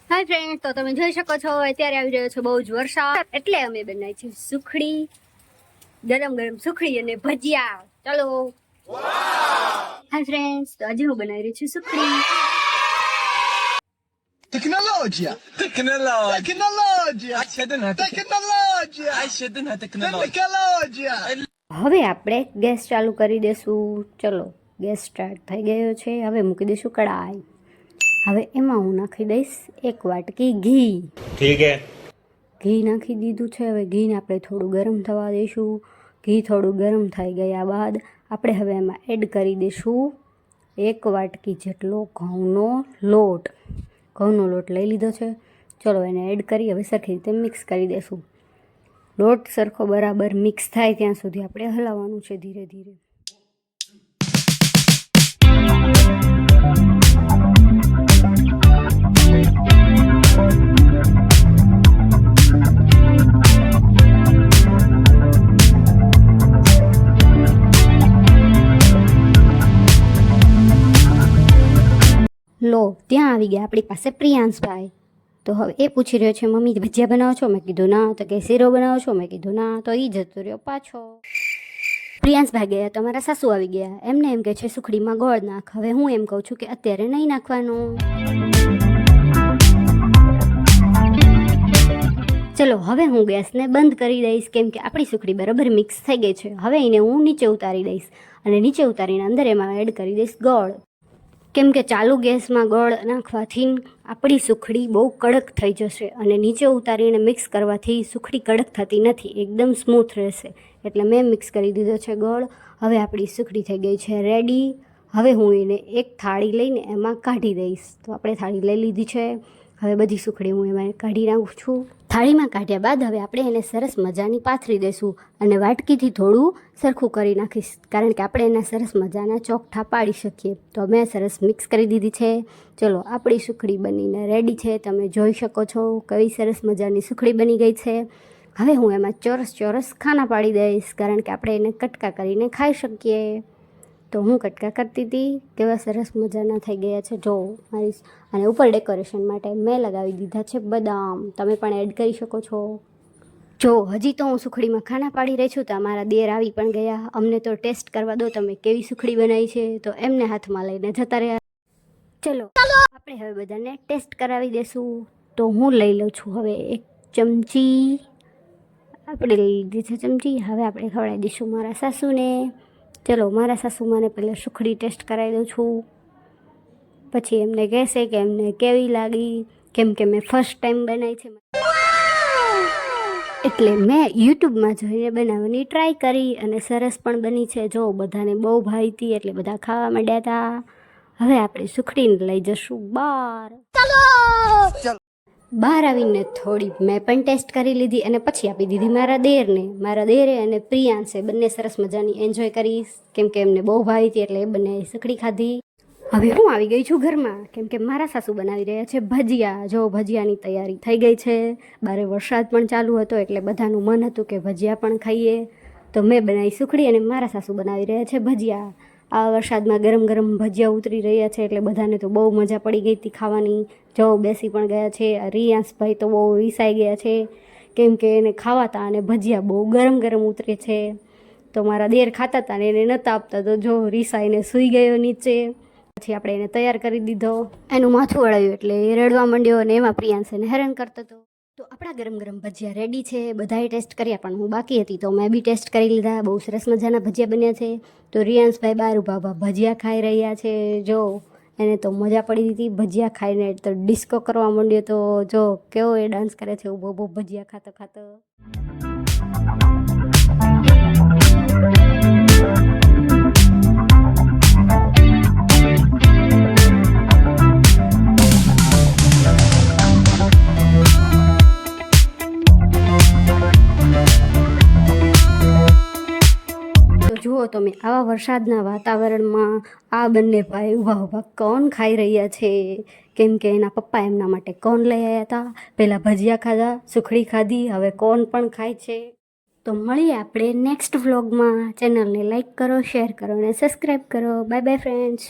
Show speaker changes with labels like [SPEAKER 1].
[SPEAKER 1] હાય friend, તો તમે જોઈ શકો છો અત્યારે આવી રહ્યો છે બહુ જ વરસાદ, એટલે અમે બનાવી છે સુખડી, ગરમ ગરમ સુખડી અને ભજીયા. ચલો. હાય ફ્રેન્ડ્સ, તો આજે હું બનાવી રહી છું સુખડી.
[SPEAKER 2] Tecnologia! Tecnologia! Tecnologia!
[SPEAKER 1] હવે આપણે ગેસ ચાલુ કરી દેશું. ચલો, ગેસ સ્ટાર્ટ થઈ ગયો છે. હવે મૂકી દઈશું કડાઈ. હવે એમાં હું નાખી દઈશ 1 વાટકી ઘી.
[SPEAKER 3] ઠીક હે.
[SPEAKER 1] ઘી નાખી દીધું છે. હવે ઘીને આપણે થોડું ગરમ થવા દઈશું. ઘી થોડું ગરમ થઈ ગયા બાદ આપણે હવે એમાં એડ કરી દઈશું 1 વાટકી જેટલો ઘઉંનો લોટ. ઘઉંનો લોટ લઈ લીધો છે. ચલો એને એડ કરી હવે સરખી રીતે મિક્સ કરી દઈશું. લોટ સરખો બરાબર મિક્સ થાય ત્યાં સુધી આપણે હલાવવાનું છે ધીરે ધીરે. લો, ત્યાં આવી ગયા આપણી પાસે પ્રિયાંશભાઈ. તો હવે એ પૂછી રહ્યો છે, મમ્મી ભજીયા બનાવો છો? મેં કીધું ના. તો કે શીરો બનાવો છો? મેં કીધું ના. તો એ જતો રહ્યો પાછો. પ્રિયાંશભાઈ ગયા તો મારા સાસુ આવી ગયા. એમને એમ કહે છે સુખડીમાં ગોળ નાખ. હવે હું એમ કહું છું કે અત્યારે નહીં નાખવાનું. ચલો, હવે હું ગેસને બંધ કરી દઈશ, કેમ કે આપણી સુખડી બરાબર મિક્સ થઈ ગઈ છે. હવે એને હું નીચે ઉતારી દઈશ અને નીચે ઉતારીને અંદર એમાં એડ કરી દઈશ ગોળ. કેમ કે ચાલુ ગેસમાં ગોળ નાખવાથી આપણી સુખડી બહુ કડક થઈ જશે અને નીચે ઉતારીને મિક્સ કરવાથી સુખડી કડક થતી નથી, એકદમ સ્મૂથ રહેશે. એટલે મેં મિક્સ કરી દીધો છે ગોળ. હવે આપણી સુખડી થઈ ગઈ છે રેડી. હવે હું એને એક થાળી લઈને એમાં કાઢી દઈશ. તો આપણે થાળી લઈ લીધી છે. હવે બધી સુખડી હું એમાં કાઢી નાખું છું. થાળીમાં કાઢ્યા બાદ હવે આપણે એને સરસ મજાની પાથરી દઈશું અને વાટકીથી થોડું સરખું કરી નાખીશ, કારણ કે આપણે એના સરસ મજાના ચોકઠા પાડી શકીએ. તો મેં સરસ મિક્સ કરી દીધી છે. ચલો, આપણી સુખડી બનીને રેડી છે. તમે જોઈ શકો છો કઈ સરસ મજાની સુખડી બની ગઈ છે. હવે હું એમાં ચોરસ ચોરસ ખાના પાડી દઈશ, કારણ કે આપણે એને કટકા કરીને ખાઈ શકીએ. તો હું કટકા કરતી હતી, કેવા સરસ મજાના થઈ ગયા છે જો મારી. અને ઉપર ડેકોરેશન માટે મેં લગાવી દીધા છે બદામ. તમે પણ એડ કરી શકો છો. જો હજી તો હું સુખડીમાં ખાના પાડી રહી છું તો અમારા દેર આવી પણ ગયા. અમને તો ટેસ્ટ કરવા દો તમે કેવી સુખડી બનાવી છે. તો એમને હાથમાં લઈને જતા રહ્યા. ચલો, આપણે હવે બધાને ટેસ્ટ કરાવી દેશું. તો હું લઈ લઉં છું હવે 1 ચમચી. આપણે લઈ લીધી છે ચમચી. હવે આપણે ખવડાવી દઈશું મારા સાસુને. ચલો, મારા સાસુમાને પહેલાં સુખડી ટેસ્ટ કરાવી દઉં છું. પછી એમને કહેશે કે એમને કેવી લાગી, કેમ કે મેં ફર્સ્ટ ટાઈમ બનાવી છે એટલે મેં યુટ્યુબમાં જોઈને બનાવવાની ટ્રાય કરી અને સરસ પણ બની છે. જો બધાને બહુ ભાવી હતી એટલે બધા ખાવા માંડ્યા હતા. હવે આપણે સુખડીને લઈ જશું બહાર. બહાર આવીને થોડી મેં પણ ટેસ્ટ કરી લીધી અને પછી આપી દીધી મારા દેરને. મારા દેરે અને પ્રિયાંશે બંને સરસ મજાની એન્જોય કરી, કેમ કે એમને બહુ ભાવી હતી એટલે એ બંને સુખડી ખાધી. હવે હું આવી ગઈ છું ઘરમાં, કેમ કે મારા સાસુ બનાવી રહ્યા છે ભજીયા. જો ભજીયાની તૈયારી થઈ ગઈ છે. બારે વરસાદ પણ ચાલુ હતો એટલે બધાનું મન હતું કે ભજીયા પણ ખાઈએ. તો મેં બનાવી સુખડી અને મારા સાસુ બનાવી રહ્યા છે ભજીયા. આ વરસાદમાં ગરમ ગરમ ભજીયા ઉતરી રહ્યા છે એટલે બધાને તો બહુ મજા પડી ગઈ હતી ખાવાની. જો બેસી પણ ગયા છે. રિયાંશભાઈ તો બહુ રીસાઈ ગયા છે, કેમ કે એને ખાવાતા અને ભજીયા બહુ ગરમ ગરમ ઉતરે છે. તો મારા દેર ખાતા હતા ને એને નહોતા આપતા, તો જો રીસાઈને સૂઈ ગયો નીચે. પછી આપણે એને તૈયાર કરી દીધો. એનું માથું વળાયું એટલે એ રડવા માંડ્યો અને એમાં પ્રિયાંશ એને હેરાન કરતો હતો. તો આપણા ગરમ ગરમ ભજીયા રેડી છે. બધાએ ટેસ્ટ કર્યા પણ હું બાકી હતી તો મેં બી ટેસ્ટ કરી લીધા. બહુ સરસ મજાના ભજીયા બન્યા છે. તો રિયાંશભાઈ બહાર ઊભા ઊભા ભજીયા ખાઈ રહ્યા છે. જો એને તો મજા પડી હતી ભજીયા ખાઈને, તો ડિસ્કો કરવા માંડ્યો. તો જો કેવો એ ડાન્સ કરે છે ઊભો ઊભો ભજીયા ખાતો ખાતો. જુઓ તમે, આવા વરસાદના વાતાવરણમાં આ બંને ભાઈ ઊભા ઊભા કોણ ખાઈ રહ્યા છે, કેમ કે એના પપ્પા એમના માટે કોણ લઈ આવ્યા હતા. પહેલાં ભજીયા ખાધા, સુખડી ખાધી, હવે કોણ પણ ખાય છે. તો મળીએ આપણે નેક્સ્ટ વ્લોગમાં. ચેનલને લાઈક કરો, શેર કરો અને સબસ્ક્રાઈબ કરો. Bye bye friends.